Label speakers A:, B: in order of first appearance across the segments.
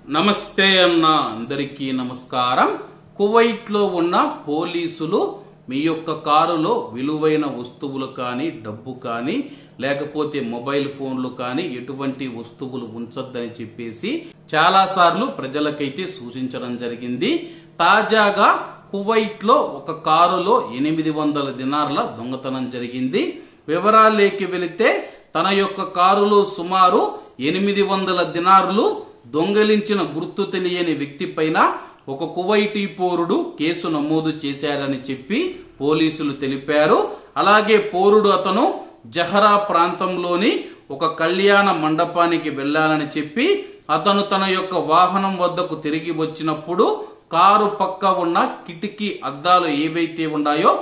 A: నమస్తే అన్న అందరికీ నమస్కారం. కువైట్ లో ఉన్న పోలీసులు మీ యొక్క కారులో విలువైన వస్తువులు కానీ డబ్బు కానీ లేకపోతే మొబైల్ ఫోన్లు కానీ ఎటువంటి వస్తువులు ఉంచొద్దని చెప్పేసి చాలా సార్లు ప్రజలకైతే సూచించడం జరిగింది. తాజాగా కువైట్ లో ఒక కారులో 800 దినార్ల దొంగతనం జరిగింది. వివరాల్లోకి వెళితే తన యొక్క కారులో సుమారు 800 దినార్లు దొంగలించిన గుర్తు తెలియని వ్యక్తి పైన ఒక కువైటీ పౌరుడు కేసు నమోదు చేశారని చెప్పి పోలీసులు తెలిపారు. అలాగే పౌరుడు అతను జహరా ప్రాంతంలోని ఒక కళ్యాణ మండపానికి వెళ్లాలని చెప్పి అతను తన యొక్క వాహనం వద్దకు తిరిగి వచ్చినప్పుడు కారు పక్క ఉన్న కిటికీ అద్దాలు ఏవైతే ఉన్నాయో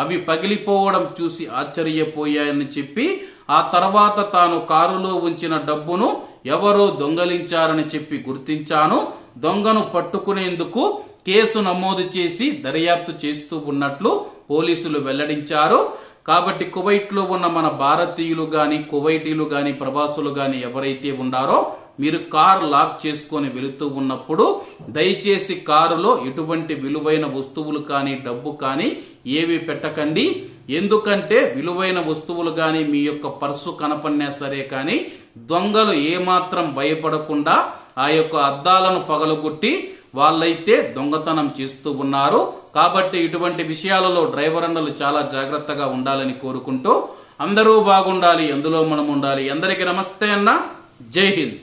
A: అవి పగిలిపోవడం చూసి ఆశ్చర్యపోయాయని చెప్పి ఆ తర్వాత తాను కారులో ఉంచిన డబ్బును ఎవరో దొంగలించారని చెప్పి గుర్తించాను. దొంగను పట్టుకునేందుకు కేసు నమోదు చేసి దర్యాప్తు చేస్తూ ఉన్నట్లు పోలీసులు వెల్లడించారు. కాబట్టి కువైట్ లో ఉన్న మన భారతీయులు గాని కువైటీలు గాని ప్రవాసులు గాని ఎవరైతే ఉన్నారో మీరు కారు లాక్ చేసుకొని వెళుతూ ఉన్నప్పుడు దయచేసి కారులో ఎటువంటి విలువైన వస్తువులు కానీ డబ్బు కానీ ఏవి పెట్టకండి. ఎందుకంటే విలువైన వస్తువులు కానీ మీ యొక్క పర్సు కనపడినా సరే కానీ దొంగలు ఏమాత్రం భయపడకుండా ఆ యొక్క అద్దాలను పగలగొట్టి వాళ్ళైతే దొంగతనం చేస్తూ ఉన్నారు. కాబట్టి ఇటువంటి విషయాలలో డ్రైవర్ అన్నలు చాలా జాగ్రత్తగా ఉండాలని కోరుకుంటూ అందరూ బాగుండాలి, అందులో మనం ఉండాలి. అందరికీ నమస్తే అన్న, జై హింద్.